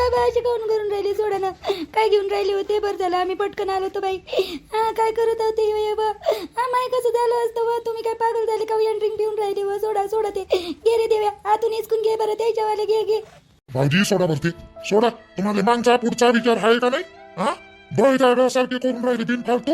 बाबा अशी काऊन करून राहिली? सोडा ना. काय घेऊन राहिली होते? बरं झालं आम्ही पटकन आलो होतो बाई. काय करत होते माय? कसं झालं असतं व? तुम्ही काय पागल झाले का? ड्रिंक पिऊन राहिली व? सोडा सोडा ते. घे रे देव्या, आतून हिसकून घे बरं त्याच्यावाले. घे घे भाऊजी सोडा भरते सोडा. तुम्हाला मागचा पुढचा विचार आहे का नाही? हा सारखे करून राहिले बिन फालतू.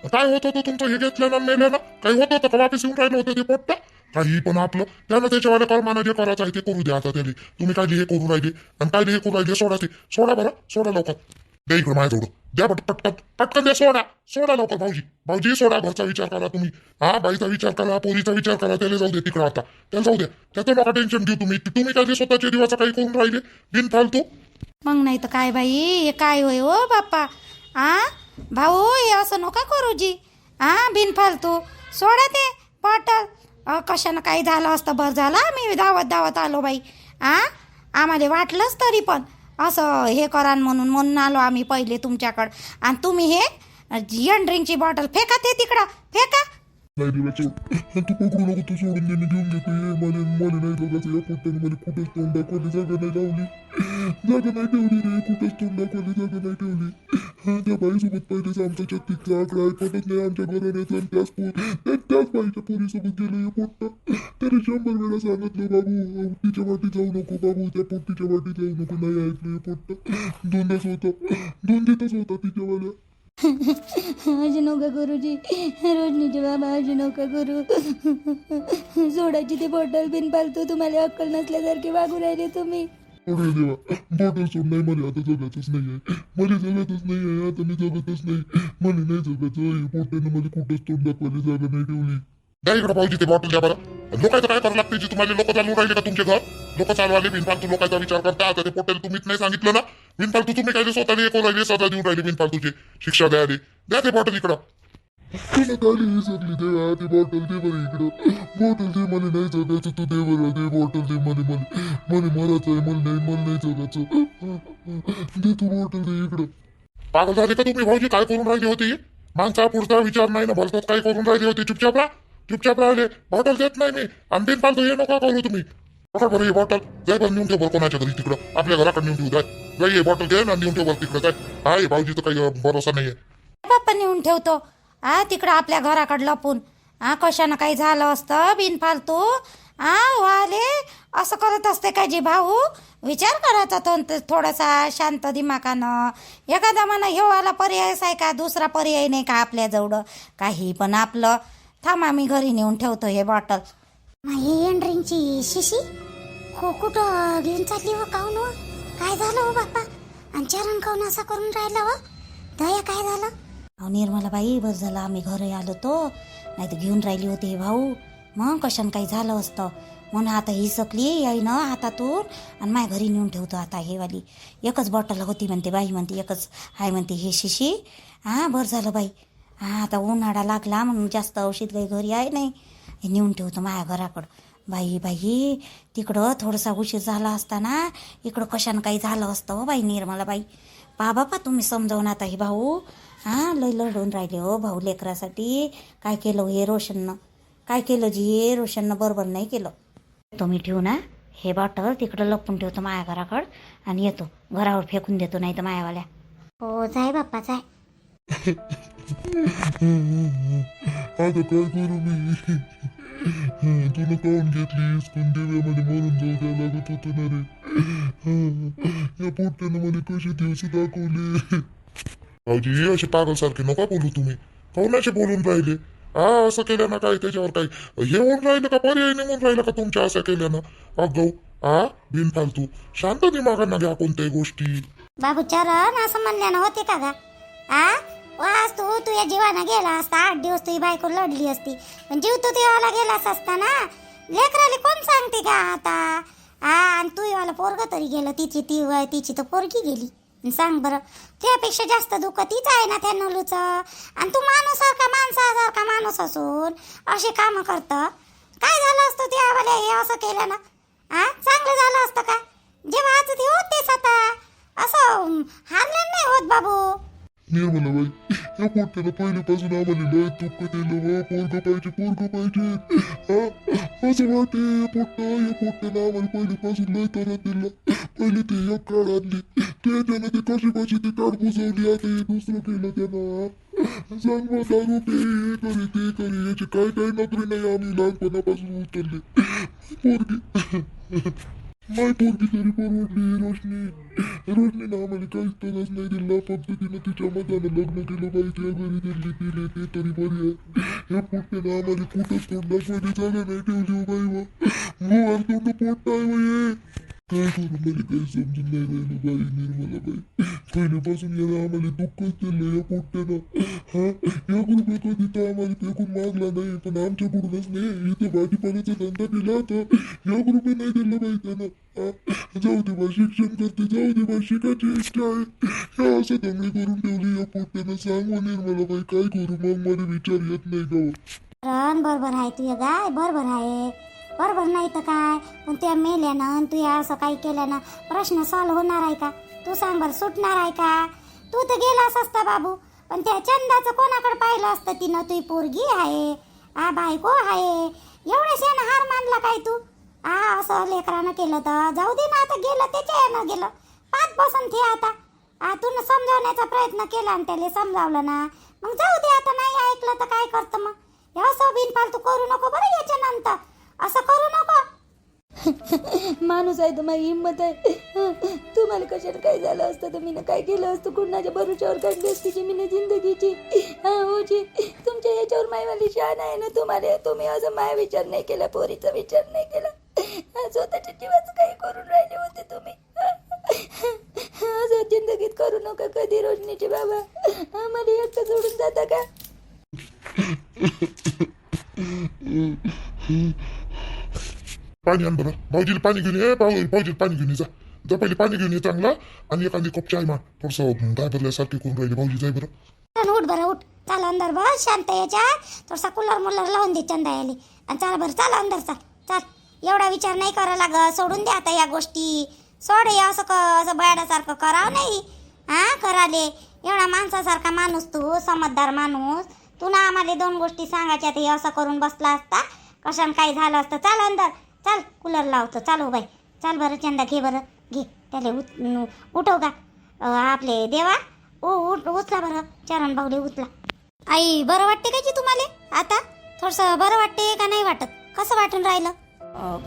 काय होत होतं तुमचं? हे घेतलं ना मेल्यानं काही होत होतं का? वापस येऊन राहिलं होतं ते पोट्ट? काही पण आपलं त्यानं त्याच्यावाले कर्मानं जे करायचं आहे ते करू द्या आता त्याला. तुम्ही काय हे करून राहिले आणि काय हे करून राहिले? सोडा ते. सोडा बरं, सोडा लवकर. द्या इकडं माझ्या जोडं द्या. पटकन पटकन द्या. सोडा सोडा लवकर भाऊजी. भाऊजी सोडा. घरचा विचार करा तुम्ही. बाईचा विचार करा, पोरीचा विचार करा. त्याला जाऊ दे तिकडं आता. त्याला जाऊ द्या. त्याचं नका टेन्शन घेऊ तुम्ही. तुम्ही काय स्वतःच्या दिवसा काही करून राहिले बिन फालतू? मग नाही तर काय बाई? हे काय होय हो बाप्पा? भाऊ हे असं नका करू जी. बिन फालतू सोडा ते बॉटल. कशानं काही झालं असतं बरं झालं आम्ही धावत आलो बाई. आम्हाला वाटलंच तरी पण असं हे करा म्हणून आलो आम्ही पहिले तुमच्याकडं. आणि तुम्ही हे ड्रिंकची बॉटल फेका ते तिकडं फेका. नाही दिला सोड. तू पकडू नको. तू सोडून दे. मी घेऊन घेतो. मला नाही जगायचं या पोट्टाने. मला कुठंच तोंड दाखवली जागा नाही लावली. जागा नाही ठेवली रे. कुठंच तोंड दाखवली जागा नाही ठेवली. त्या बाईसोबत पहिलेच आमचा चक्कीचा आकडा आहे. पटत नाही आमच्या घराण्याचं. त्याच बाईच्या पोरीसोबत गेलं हे पोट्ट. त्याने 100 वेळा सांगितलं बाबू तिच्या वाटी जाऊ नको. बाबू त्या पोट्टीच्या वाटी जाऊ नको. नाही ऐकलं हे पोट्ट. दोनदाच होता तिच्यावाल्या. अशी नका गुरुजी. रोजनीचे बाबा अशी नका गुरु. सोडायची ती बॉटल बिन पालतो. तुम्हाला अक्कल नसल्यासारखे वागू राहिले तुम्ही. अरे देवा, बॉटल सोड. नाही मला आता जगायचंच नाहीये. मला जगायचंच नाहीये. आता मी जगतच नाही. मला नाही जगायचं. हे पोट्यानं मला कुठंच तोंड दाखवायला जागा नाही ठेवली. द्या इकडे पाहिजे ते बॉटल द्या बरं. लोकांचं काय करावं लागते? तुम्हाला लोक चालवून राहिले का तुमचे घर? लोक चालवाले बिनफालतू लोकांचा विचार करता. आता ते पोटेल तुम्हीच नाही सांगितलं ना. बिनफालतू तुम्ही काय स्वतःला एक राहिले सजा देऊन राहिले बिनफालतूची शिक्षा द्यायला. द्या ते बॉटल इकडं. तुला काली विसरली देवा. ती बॉटल दे बरं इकडं. बॉटल दे. मला नाही जगायचं. तू दे बरं. दे बॉटल दे. मला मरायचं आहे. मला नाही जगायचं. दे तू बॉटल दे इकडं. पागल झाले का तुम्ही भाऊजी? काय करून राहिली होती? मागचा पुढचा विचार नाही ना भलतात. काय करून राहिली होती? चुपचाप राहिले. बॉटल देत नाही मी. आणि बिनफालतू हे नका करू तुम्ही. बघा बरं हे बॉटल जाय बरं नेऊन ठेव बरं कोणाच्या घरी तिकडं. आपल्या घराकडे नेऊन ठेवू. जाय हे बॉटल घे ना नेऊन ठेव बरं तिकडं. जाय. हे भाऊजीचं काही भरोसा नाहीये. बाप्पा नेऊन ठेवतो. तिकडं आपल्या घराकडं लपून. कशानं काही झालं असतं बिनफालतू. वाले असं करत असते काय जी भाऊ? विचार करायचा तो थोडासा शांत दिमागानं. एखादा म्हणा हे वाला पर्यायच आहे का? दुसरा पर्याय नाही का आपल्याजवळ? काही पण आपलं. थांबा मी घरी नेऊन ठेवतो हे बॉटल. ही ड्रिंकची शिशी कुठं घेऊन चालली हो? काऊन हो? काय झालं हो बाप्पा? आणि चरण काऊन असं करून राहिलं हो? दया काय झालं? निर्मला बाई बस झालं आम्ही घरी आलो तो. नाही तर घेऊन राहिली होती हे भाऊ. मग कशानं काही झालं असतं म्हणून आता ही सकली याई ना हातातून. आणि माझ्या घरी नेऊन ठेवतो आता हे वाली. एकच बॉटल होती म्हणते बाई. म्हणते एकच आहे म्हणते हे शिशी. बरं झालं बाई. आता उन्हाळा लागला म्हणून जास्त औषध काही घरी आहे नाही. हे नेऊन ठेवतो माझ्या घराकडं. बाई तिकडं थोडासा उशीर झाला असता ना. इकडं कशानं काही झालं असतं हो बाई निर्मला बाई. बापा तुम्ही समजावून आता हे भाऊ. लय लढून राहिले हो भाऊ लेकरासाठी. काय केलं हे रोशननं? काय केलं जी हे रोशननं? बरोबर नाही केलं. तुम्ही ठेवू ना हे बॉटल तिकडं लपून ठेवतो माझ्या घराकडं. आणि येतो घरावर फेकून देतो नाही तर मायावाल्या. हो जाय बाप्पा जाय. आता काय करू मी? तुला काऊन घेतलीस? कोण देव्यामध्ये मरून जाऊ द्या लागत होतं ना रे. या पोट्यानं मला कशी दिवस दाखवले. भाऊजी असे पागल सारखे नका बोलू तुम्ही. कोणाचे बोलून राहिले? असं केलं ना काय त्याच्यावर काही हे होऊन राहिलं का? पर्याय निघून राहिलं का तुमच्या असं केल्यानं? अगौ बिनफालतू. शांत दिमागांना घ्या कोणत्याही गोष्टी. बाबू चरण असं म्हणल्यानं होते का गा? वास तू या जीवानं गेला असता. 8 दिवस तुझी बायको लढली असती. पण जीव तू देवाला गेलाच असता ना. लेकराले कोण सांगते का आता? आणि तू याला पोरग तरी गेलं. तिची तर पोरगी गेली. सांग बरं त्यापेक्षा जास्त दुःख तीच आहे ना त्या नलूचं. आणि तू माणसासारखा माणूस असून असे काम करत. काय झालं असतं त्यावाले हे असं केलं ना? चांगलं झालं असतं का? जेव्हा आज ते होतेच आता असं हारलं नाही होत बाबू. निर्मला बाई या पोट्याला पहिल्यापासून आम्हाला लय दुःख दिलं. पोरग पाहिजे असं वाटे. या पोट्याला आम्हाला पहिल्यापासून लय त्रास दिला. पहिले ते एक कार्ड आणली त्याच्यानं ते कशी बशी ते कार्ड बुजवली आता हे दुसरं केलं त्यानं सांग मग दारू पे हे करी ते करी याची काय काय नोकरी नाही आम्ही लहानपणापासून उचलले पोरगी माय पोरगी तरी परवडली रोशनीनं आम्हाला काहीच तरच नाही दिला फक्त तिनं तिच्या मतानं लग्न केलं बाई त्या घरी दिली तिने ते तरी बरी आहे या पोट्यानं आम्हाला कुठंच तोंड दाखवायला जागा नाही ठेवली हो बाई मोबाईल तोंड पोट नाही बाई काय करू मला काही समजून नाही राहिलं बाई निर्मला बाई पहिल्यापासून याला आम्हाला दुःखच दिलं या पोट्यानं हा 1 रुपये कधी तर आम्हाला फेकून मागला नाही पण आमच्याकडूनच नाही इथे भाजीपाल्याचा धंदा केला तर 1 रुपये नाही दिला बाई त्यानं जाऊ दे बा शिक्षण करते जाऊ दे बा शिकायची इच्छा आहे हे असं दंगली करून ठेवली या पोट्यानं सांग हो निर्मला बाई काय करू मग मला विचार येत नाही का बरोबर आहे तुझ्या गाय बरोबर आहे बरोबर नाही तर काय पण त्या मेल्यानं तू असं काही केल्यानं प्रश्न सॉल्व्ह होणार आहे का तू सांग बरं सुटणार आहे का तू तर गेलास असता बाबू पण त्या चंदाचं कोणाकडे पाहिलं असतं तिनं तुझी पोरगी आहे बायको आहे एवढ्याशानं हार मानला काय तू असं लेकरानं केलं तर जाऊ दे ना आता गेलं त्याच्या यानं गेलं पाच बसून ते आता तू समजावण्याचा प्रयत्न केला आणि त्याला समजावलं ना मग जाऊ दे आता नाही ऐकलं तर काय करतं मग हे असं बिनपालतू करू नको बरं याच्यानंतर असं करू नको माणूस आहे तर माझी हिंमत आहे तुम्हाला कशाला काय झालं असतं तर मीनं काय केलं असतं कुणाच्या भरोश्यावर काढली असती जी मीनं जिंदगीची होची तुमच्या याच्यावर मायवाली शान आहे ना तुम्ही असं माय विचार नाही केला पोरीचा विचार नाही केला स्वतःच्या जीवाचं काही करून राहिले होते तुम्ही असं जिंदगीत करू नका कधी रोशनीचे बाबा मला एकटं सोडून जाता का पाणी आण बरं भाऊजीला पाणी घेऊन ये भाऊजीला पाणी घेऊन ये जा पहिले पाणी घेऊन ये चांगला आणि एखादी कप चाय मार थोडंसं घाबरल्यासारखी करून राहिली भाऊजी जाय बरं उठ बरं उठ चाल अंदर बस शांत याच्या थोडासा कूलर मुलर लावून दे चंदा याली आणि चाल बरं चाल अंदर चाल एवढा विचार नाही करा लागत सोडून दे आता या गोष्टी सोड हे असं बयाडासारखं करावं नाही कराले एवढा माणसासारखा माणूस तू समजदार माणूस तू ना आम्हाला 2 गोष्टी सांगायच्या हे असं करून बसला असता कशाने काही झालं असतं चाल अंदर चाल कूलर लावतो चाल हो बाई चाल बरं चंदा घे बरं घे त्याला उठव का आपले देवा उचला बरं चरण भाऊले उचला आई बरं वाटते का जी तुम्हाला आता थोडंसं बरं वाटते का नाही वाटत कसं वाटून राहिलं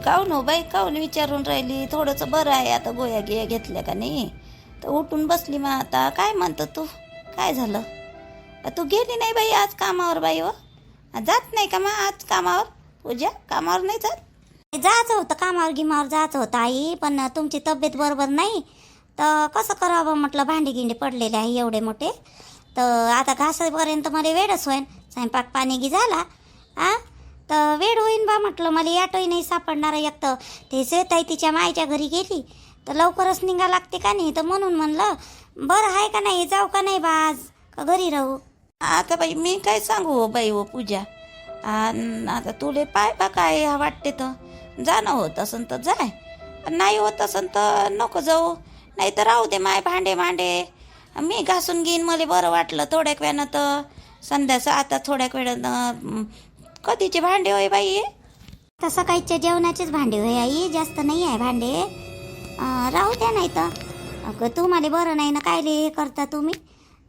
काऊन हो बाई काऊन विचारून राहिली थोडंसं बरं आहे आता गोया गिया घेतल्या का नाही तर उठून बसली मग आता काय म्हणतो तू काय झालं तू गेली नाही बाई आज कामावर बाई जात नाही का मग आज कामावर पूजा कामावर नाही जायचं होतं कामावर गिमावर जायचं होतं आई पण तुमची तब्येत बरोबर नाही तर कसं करावं म्हटलं भांडी गिंडी पडलेले आहे एवढे मोठे तर आता घासापर्यंत मला वेळच होईन स्वयंपाक पाणी गी झाला तर वेळ होईन बा म्हटलं मला ऑटोही नाही सापडणार एक तर ते श्वेताई तिच्या मायच्या घरी गेली तर लवकरच निघा लागते का नाही तर म्हणून म्हणलं बरं आहे का नाही जाऊ का नाही बा आज का घरी राहू आता बाई मी काय सांगू बाई पूजा आता तुले पाय बा काय वाटते तर जाणं होत असन तर जाय नाही होत असन तर नको जाऊ नाही तर राहू दे माय भांडे मी घासून घेईन मला बरं वाटलं थोड्या वेळानं तर संध्याचं आता थोड्या वेळानं कधीचे भांडे होय बाई तर सकाळच्या जेवणाचेच भांडे होय आई जास्त नाही आहे भांडे राहू द्या नाही तर तू मला बरं नाही ना काय हे करता तुम्ही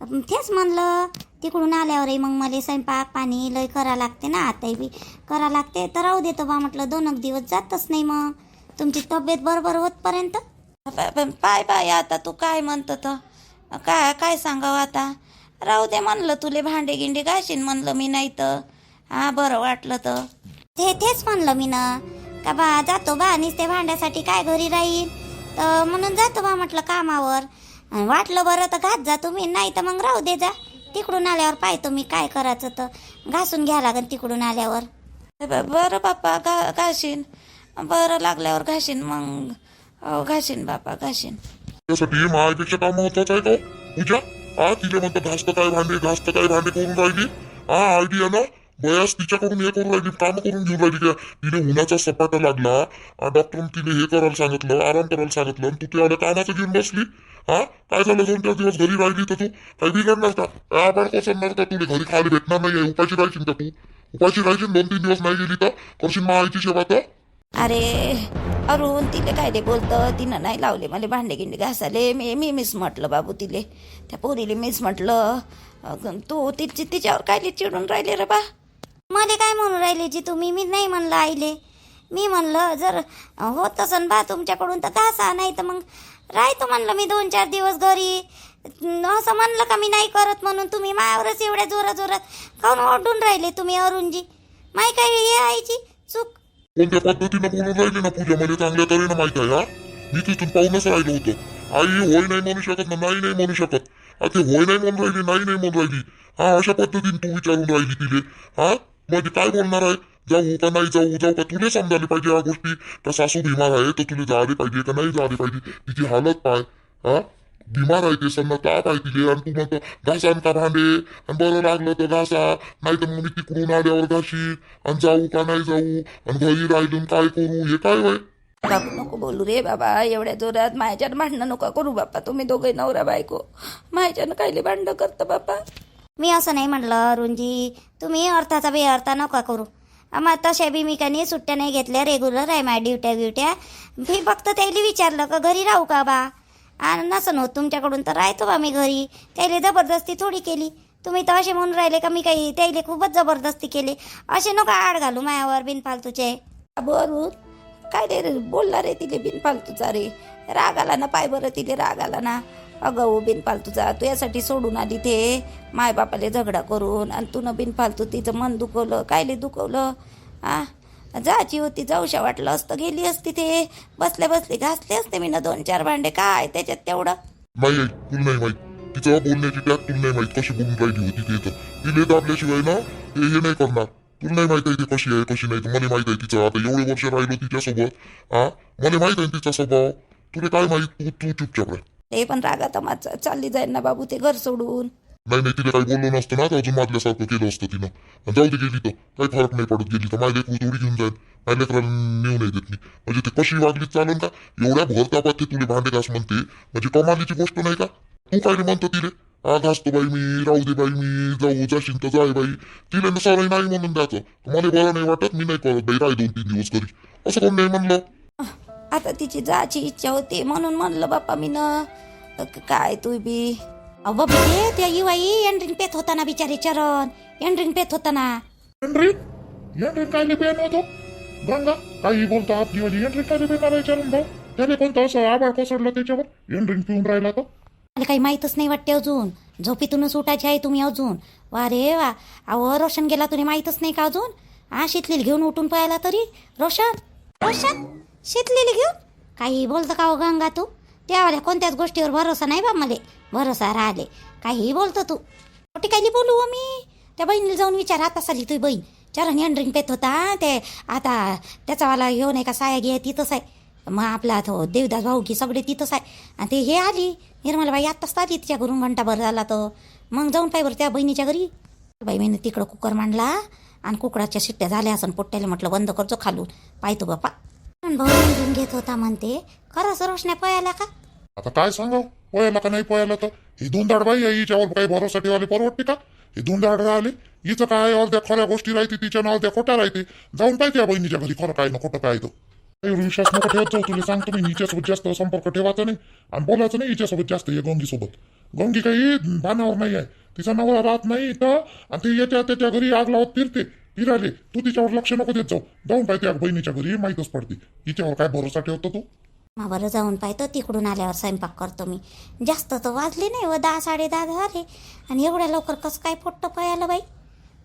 तेच म्हणलं तिकडून आल्यावरही मग मला स्वयंपाक पाणी लय करा लागते ना आताही बी करा लागते तर राहू देतो बा म्हटलं 2 दिवस जातच नाही मग तुमची तब्येत बरोबर होतपर्यंत पाय बाय आता तू काय म्हणतं तर काय सांगावं आता राहू दे म्हणलं तुले भांडे गिंडे घाशीन म्हणलं मी नाही तर बरं वाटलं तर तेच म्हणलं मी ना का बा जातो बा नुसते भांड्यासाठी काय घरी राहील तर म्हणून जातो बा म्हटलं कामावर वाटलं बरं तर घात जा तुम्ही नाही तर मग राहू दे जा तिकडून आल्यावर पाहतो मी काय करायचं तर घासून घ्या लागेल तिकडून आल्यावर बरं बापा घाशीन बरं लागल्यावर घाशीन मग घाशीन बापा घाशीन त्यासाठी महाआयपेक्षा काम महत्वाचं आहे का पूजा तिला म्हणतं घासतं काय भांडे करून राहिली आयडिया ना बयास तिच्याकडून हे करून राहिली काम करून घेऊन राहिली का तिने उन्हाचा सपाटा लागला डॉक्टरने तिने हे करायला सांगितलं आराम करायला सांगितलं आणि तू ते आल्या कामाचं घेऊन बसली काय झालं 2-4 दिवस घरी राहिली तर तू काही बिघडणार का आपण कोसळणार का तुला घरी खाली भेटणार नाही उपाशी राहायची का तू उपाशी राहायची 2-3 दिवस नाही गेली तर करशील आईची सेवा तर अरे अरुण तिले काय रे बोलतं, तिनं नाही लावले मला भांडे गिंडे घासाले. मीच म्हटलं बाबू तिले, त्या पोरीले मीच म्हटलं. तू तिच्यावर काय चिडून राहिले रे बा. मला काय म्हणून राहिले जी तुम्ही? मी नाही म्हणलं आईले. मी म्हणलं जर होत असन बा तुमच्याकडून तर घासा, नाही तर मग राहतो म्हणलं मी 2-4 दिवस घरी. असं म्हणलं का मी नाही करत म्हणून? तुम्ही मायावरच एवढ्या जोरात काऊन ओरडून राहिले तुम्ही अरुणजी? माही काय हे आईची चूक? कोणत्या पद्धतीनं बोलून राहिले ना पूजा, मला चांगल्या तऱ्हेनं माहित आहे. हा, मी तिथून पाहूनच राहिलो होतो. आई होय नाही म्हणू शकत ना, नाही म्हणू शकत. ते होय नाही म्हणून राहिली, नाही म्हणून राहिली. हा, अशा पद्धतीने तू विचारून राहिली तिले. हा, म्हणजे काय बोलणार आहे? जाऊ का नाही जाऊ का? तुला समजायला पाहिजे या गोष्टी. का सासू बिमार आहे तर तुला जायला पाहिजे का नाही जायला पाहिजे? तिची हालत पाय. हा, बिमार आहे ते, सन्ना ताप आहे तिले, आणि तू म्हणतो घासान का भांडे, आणि बरं लागलं तर घासा, नाही तर मग मी तिकडून आल्यावर घाशी, आणि जाऊ का नाही जाऊ, आणि घरी राहिलून काय करू? हे काय वय? बाबू नको बोलू रे बाबा एवढ्या जोरात. माझ्यानं भांडणं नका करू बाप्पा. तुम्ही दोघे नवरा बायको, माझ्यानं कायले भांडणं करतं बाप्पा. मी असं नाही म्हणलं अरुणजी, तुम्ही अर्थाचा बेअर्था नका करू. मग तशा बी मी काही सुट्ट्या नाही घेतल्या, रेग्युलर आहे माझ्या ड्युट्या. मी फक्त त्याला विचारलं का घरी राहू का बा, आणि नसन होत तुमच्याकडून तर राहतो बा मी घरी. त्याला जबरदस्ती थोडी केली. तुम्ही तर असे म्हणून राहिले का मी काही त्याला खूपच जबरदस्ती केली. असे नका आड घालू मायावर बिनफालतूचे. बरोबर काय रे बोलला रे तिले बिनफालतूचा रे. राग आला ना, पाय बरं तिले राग आला ना. अगं बिनफालतूचा तू यासाठी सोडून आली ते मायबापाले झगडा करून, आणि तू न बिनफालतू तिचं मन दुखवलं. कायले दुखवलं? जायची होती, जाऊशा वाटलं असतं गेली असती. ते बसले घासले असते मी ना 2-4 भांडे. काय त्याच्यात तेवढं? नाही आई, तुला नाही माहित. तिचं बोलण्याची त्यात तुला नाही माहित कशी बोलून राहिली होती ते. तर तिले दाबल्याशिवाय ना हे नाही करणार. तुला नाही माहित आहे ती कशी आहे कशी नाही. मला माहित आहे तिचं. आता एवढे वर्ष राहिलो तिच्यासोबत. मला माहित आहे तिचा स्वभाव. तुला काय माहित? तू चुपचाप राह. ते पण रागात चालली जाईल ना बाबू ते घर सोडून. नाही तिला काही बोललो नसतं ना तर अजून मागल्यासारखं केलं असतं तिनं. जाऊ दे, गेली तर काही फरक नाही पडत. गेली तर माझ्या लेकरू तेवढी घेऊन जाईल. माझ्या लेकराला नेऊ नाही देत मी. म्हणजे ते कशी वागली चालेल का? एवढ्या भरतापात ते तुला भांडे घास म्हणते, म्हणजे कमालीची गोष्ट नाही का? तू काय म्हणतो तिले? घासतो बाई मी, राहू दे बाई मी, जाऊ जाशील तर जाय बाई. तिला नसारही नाही म्हणून द्यायचं. मला बरं नाही वाटत, मी नाही करत बाई, राही 2-3 दिवस घरी. असं कोण नाही म्हणलं? आता तिची जायची इच्छा होती म्हणून म्हणलं बाप्पा मी न. काय तू बी बाबा ते त्या युवाई एंड्रिंग पेत होता ना बिचारी चरण. एंड्रिंग पेत होता ना. एंड्रिंग काय पेन होतो गंगा? काही बोलतो आपली वाली. एंड्रिंग काय पेणार आहे चरण भाऊ? त्याने कोणतं असं आभाळ कोसळलं त्याच्यावर एंड्रिंग पिऊन राहिला तो? मला काही माहीतच नाही वाटते अजून. झोपेतूनच उठायची आहे तुम्ही अजून. वा रे वा. अहो रोशन गेला तुला माहीतच नाही का अजून? शीतलीला घेऊन उठून पळाला तरी. रोशन शीतलीला घेऊन काही बोलतं का हो गंगा तू? त्यावाल्या कोणत्याच गोष्टीवर भरोसा नाही बा मला. भरोसा राहिले काही बोलतो तू. कुठे काही बोलू मी? त्या बहिणीला जाऊन विचार. आता साली तुझी बहीण चरण एंड्रिंग पेत होता ते. आता त्याचावाला घेऊ नाही का साया घे तिथंच आहे. मग आपला तो देवदास भाऊ की सगळे तिथंच आहे. आणि ते हे आली निर्मलाबाई आत्ताच आली तिच्या घरून घंटाभर झाला तर. मग जाऊन पाय बरं त्या बहिणीच्या घरी. बाई मी तिकडं कुकर मांडला आणि कुकराच्या शिट्ट्या झाल्या असं पोट्ट्याला म्हटलं बंद करतो खालून. पाहतो बापा भाऊ घेत होता म्हणते. खरंच रोशन्या पळाला का? आता काय सांगाव, पळायला का नाही पळायला? तर ही धुंदाड बाई आहे, हिच्यावर काही भरोसा ठेवायला परवडते का? ही धुंदाड राहिले. हिचं काय अर्ध्या खऱ्या गोष्टी राहते, तिच्या अर्ध्या खोट्या राहते. जाऊन पाहिजे या बहिणीच्या घरी खरं काय ना खोटं काय. तो विश्वास नको ठेवत जाऊ. तुला सांगतो मी, हिच्यासोबत जास्त संपर्क ठेवायचा नाही आणि बोलायचं नाही हिच्यासोबत जास्त. या गंगीसोबत. गंगी काही भानावर नाही आहे. तिचा नवरा राहत नाही तर, आणि ती येत्या त्याच्या घरी आग लावत फिराले. तू तिच्यावर लक्ष नको देत जाऊ. जाऊन पाहिजे बहिणीच्या घरी, माहीतच पडते. हिच्यावर काय भरोसा ठेवतो तू? बरं जाऊन पाहतो. तिकडून आल्यावर स्वयंपाक करतो मी. जास्त तर वाजले नाही व 10-10:30 झाले. आणि एवढ्या लवकर कसं काय पोट्ट पळालं बाई?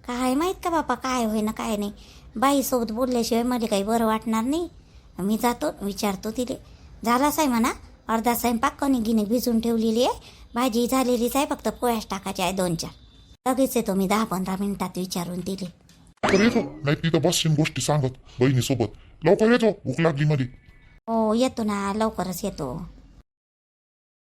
काय माहीत का बापा काय होय ना काय नाही. बाईसोबत बोलल्याशिवाय मला काही बरं वाटणार नाही. मी जातो विचारतो तिले. झालाच आहे म्हणा अर्धा स्वयंपाक. कणी गिनी भिजून ठेवलेली आहे. भाजी झालेलीच आहे, फक्त पोळ्याच टाकायचे आहे 2-4. लगेच येतो मी 10-15 मिनिटात विचारून तिले. येतो नाही तिथं बसशील गोष्टी सांगत बहिणीसोबत. लवकर येतो, भूक लागली मध्ये. हो येतो ना, लवकरच येतो.